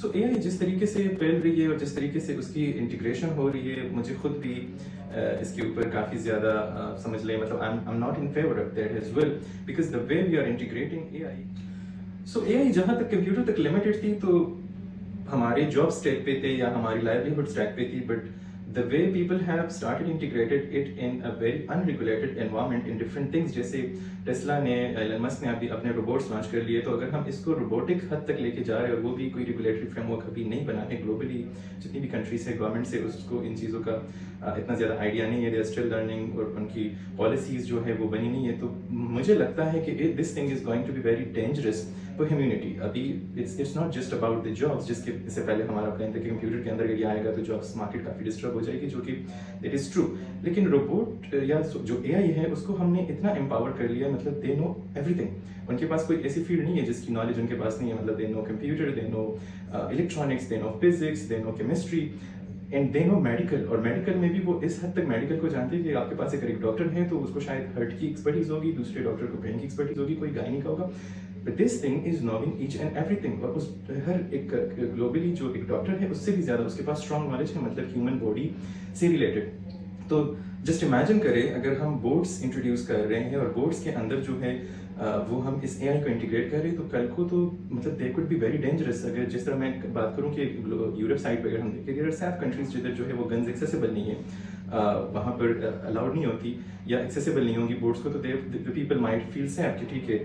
सो AI जिस तरीके से फैल रही है और जिस तरीके से उसकी इंटीग्रेशन हो रही है, मुझे खुद भी इसके ऊपर काफ़ी ज़्यादा समझ लें, मतलब I am not in favour of that as well, because the way we are integrating AI. So AI जहाँ तक कंप्यूटर तक लिमिटेड थी, तो हमारे जॉब स्टैक पे थे या हमारी लाइवलीहुड स्टैक पे थी, but the way people have started integrated it in a very unregulated environment in different things, जैसे टेस्ला ने, एलन मस्क ने अभी अपने रोबोट्स लॉन्च कर लिए, तो अगर हम इसको रोबोटिक हद तक लेके जा रहे हैं और वो भी कोई रेगुलेटरी फ्रेमवर्क अभी नहीं बना है, ग्लोबली जितनी भी कंट्रीज है, गवर्नमेंट से उसको इन चीज़ों का इतना ज़्यादा आइडिया नहीं है, दे आर स्टिल लर्निंग, और उनकी पॉलिसीज़ जो है वो बनी नहीं है, तो मुझे लगता है कि this thing is going to be very dangerous for humanity. अभी it's not just about the jobs, जिसके इससे पहले हमारा प्लान था कि कंप्यूटर के अंदर अगर ये आएगा तो जॉब्स मार्केट काफ़ी डिस्टर्ब हो जाएगी, जो कि इट इज़ ट्रू। लेकिन रोबोट या जो एआई है उसको हमने इतना एम्पावर कर लिया, मतलब दे नो एवरीथिंग। उनके पास कोई ऐसी फील्ड नहीं है जिसकी नॉलेज उनके पास नहीं है, मतलब they know computer, they know electronics, they know physics, they know chemistry and they know medical. और मेडिकल में भी वो इस हद तक मेडिकल को जानते हैं कि आपके पास अगर एक डॉक्टर है तो उसको शायद हार्ट की एक्सपर्टीज होगी, दूसरे डॉक्टर को ब्रेन की एक्सपर्टीज होगी, कोई गायनी का होगा, but this thing is knowing each and everything. और उस हर एक ग्लोबली जो एक डॉक्टर है उससे भी ज़्यादा उसके पास स्ट्रॉन्ग नॉलेज है, मतलब ह्यूमन बॉडी से रिलेटेड। तो जस्ट इमेजिन करें अगर हम बोर्ड्स इंट्रोड्यूस कर रहे हैं और बोर्ड्स के अंदर जो है वो हम इस एआई को इंटीग्रेट कर रहे हैं, तो कल को तो मतलब they could be very dangerous. अगर जिस तरह मैं बात करूं कि यूरोप साइड पर अगर हम देखें, देयर आर सेफ कंट्रीज जिधर जो है वो गन्स एक्सेसिबल नहीं है, वहाँ पर अलाउड नहीं होती या एक्सेसिबल नहीं होंगी बोर्ड्स को, तो the people might feel safe कि ठीक है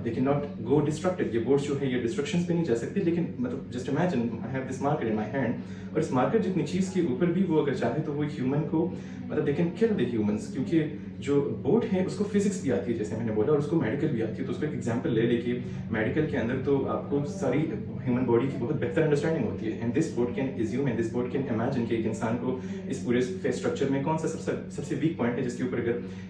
they can not go distracted. ये बोर्ड्स जो है ये डिस्ट्रक्शंस पे नहीं जा सकते, लेकिन मतलब just imagine I have this marker in my hand, और इस मार्कर जितनी चीज़ के ऊपर भी वो अगर चाहे तो वो ह्यूमन को मतलब they can kill the humans, क्योंकि जो बोर्ड है उसको फिजिक्स भी आती है जैसे मैंने बोला, और उसको मेडिकल भी आती है। तो उसको एक एग्जांपल ले लेके मेडिकल के अंदर तो आपको सारी ह्यूमन बॉडी की बहुत बेहतर अंडरस्टैंडिंग होती है, and this board can assume and this board can imagine कि एक इंसान को इस पूरे फेस स्ट्रक्चर में कौन सा सबसे वीक पॉइंट है जिसके ऊपर अगर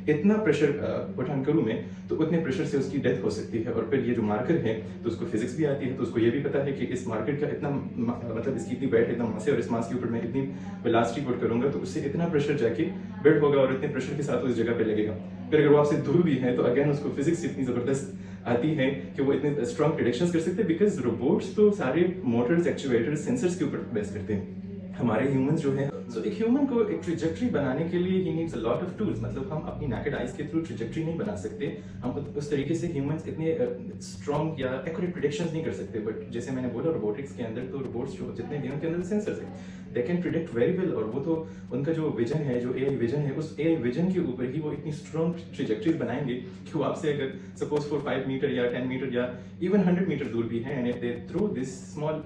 इतना प्रेशर पुट ऑन करूँ मैं तो उतने प्रेशर से उसकी डेथ हो सकती है। और फिर ये जो मार्कर है तो उसको फिजिक्स भी आती है, तो उसको ये भी पता है कि इस मार्कर का इतना मतलब इसकी इतनी वेट है, इतना मास है, और इस मास के ऊपर मैं इतनी वेलोसिटी पुट करूंगा तो उससे इतना प्रेशर जाके बिल्ड होगा और इतने प्रेशर के साथ उस जगह पे लगेगा। फिर अगर वो आपसे दूर भी है तो अगेन उसको फिजिक्स इतनी जबरदस्त आती है कि वो इतने स्ट्रॉन्ग प्रेडिक्शंस कर सकते हैं, बिकॉज रोबोट्स तो सारे मोटर्स, एक्चुएटर्स, सेंसर्स के ऊपर बेस करते हैं। हमारे ह्यूमंस जो है, सो एक ह्यूमन को एक ट्रिजेक्टरी बनाने के लिए he needs a lot of tools. मतलब हम अपनी नैकेड आइज के थ्रू ट्रिजेक्टरी नहीं बना सकते, हम उस तरीके से ह्यूमंस इतने स्ट्रॉन्ग या एक्यूरेट प्रेडिक्शंस नहीं कर सकते। बट जैसे मैंने बोला रोबोटिक्स के अंदर तो रोबोट्स जो जितने भी उनके अंदर सेंसर्स हैं, they can predict very well, और वो तो उनका जो विजन है, जो एआई विजन है, उस एआई विजन के ऊपर ही वो इतनी स्ट्रॉन्ग ट्रिजेक्टरीज बनाएंगे कि वो आपसे अगर सपोज 4-5 मीटर या 10 मीटर या इवन 100 मीटर दूर भी है, and if they throw this small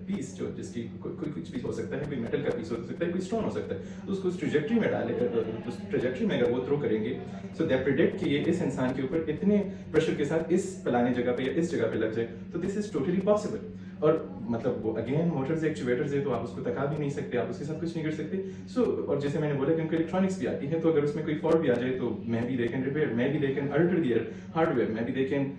piece जो जिसकी कोई कुछ भी हो सकता है, कोई मेटल का पीस हो सकता है, कोई स्टोन हो सकता है, तो उसको उस ट्रिजेक्टरी में डाले, उस ट्रिजेक्टरी में अगर वो थ्रो करेंगे, सो दे प्रिडिक्ट कि ये इस इंसान के ऊपर इतने प्रेशर के साथ इस फलाने जगह पे या इस जगह पे लग जाए, तो दिस इज टोटली पॉसिबल। और मतलब वो अगेन मोटर्स एक्चुएटर्स है, तो आप उसको तका भी नहीं सकते, आप उसके साथ कुछ नहीं कर सकते। सो और जैसे मैंने बोला कि उनको इलेक्ट्रॉनिक्स भी आती है, तो अगर उसमें कोई फॉल्ट भी आ जाए तो मैं भी they can repair, maybe they can alter their hardware, maybe they can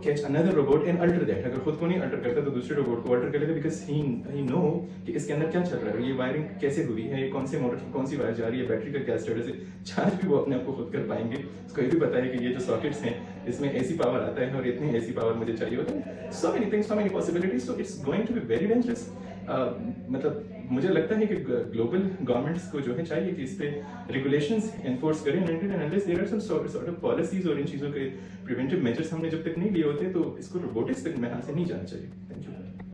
catch another robot and alter that. अगर खुद को नहीं अल्टर करता तो दूसरे रोबोट को अल्टर करेगा, बिकॉज ही नो कि इसके अंदर क्या चल रहा है, ये वायरिंग कैसे हुई है, ये कौन से मोटर कौन सी वायर जा रही है, बैटरी का क्या स्टेटस है, चार्ज भी वो अपने आप को खुद कर पाएंगे। उसको ये भी पता है कि ये जो सॉकेट्स हैं इसमें एसी पावर आता है और इतनी एसी पावर मुझे चाहिए होता है। So many things, so many possibilities, so it's going to be very dangerous. मतलब मुझे लगता है कि ग्लोबल गवर्नमेंट्स को जो है चाहिए कि इस पे रेगुलेशंस एनफोर्स करें, unless there are some sort of policies और इन चीज़ों के प्रिवेंटिव मेजर्स हमने जब तक नहीं लिए होते तो इसको रोबोटिक्स तक में हाथ से नहीं जाना चाहिए। Thank you.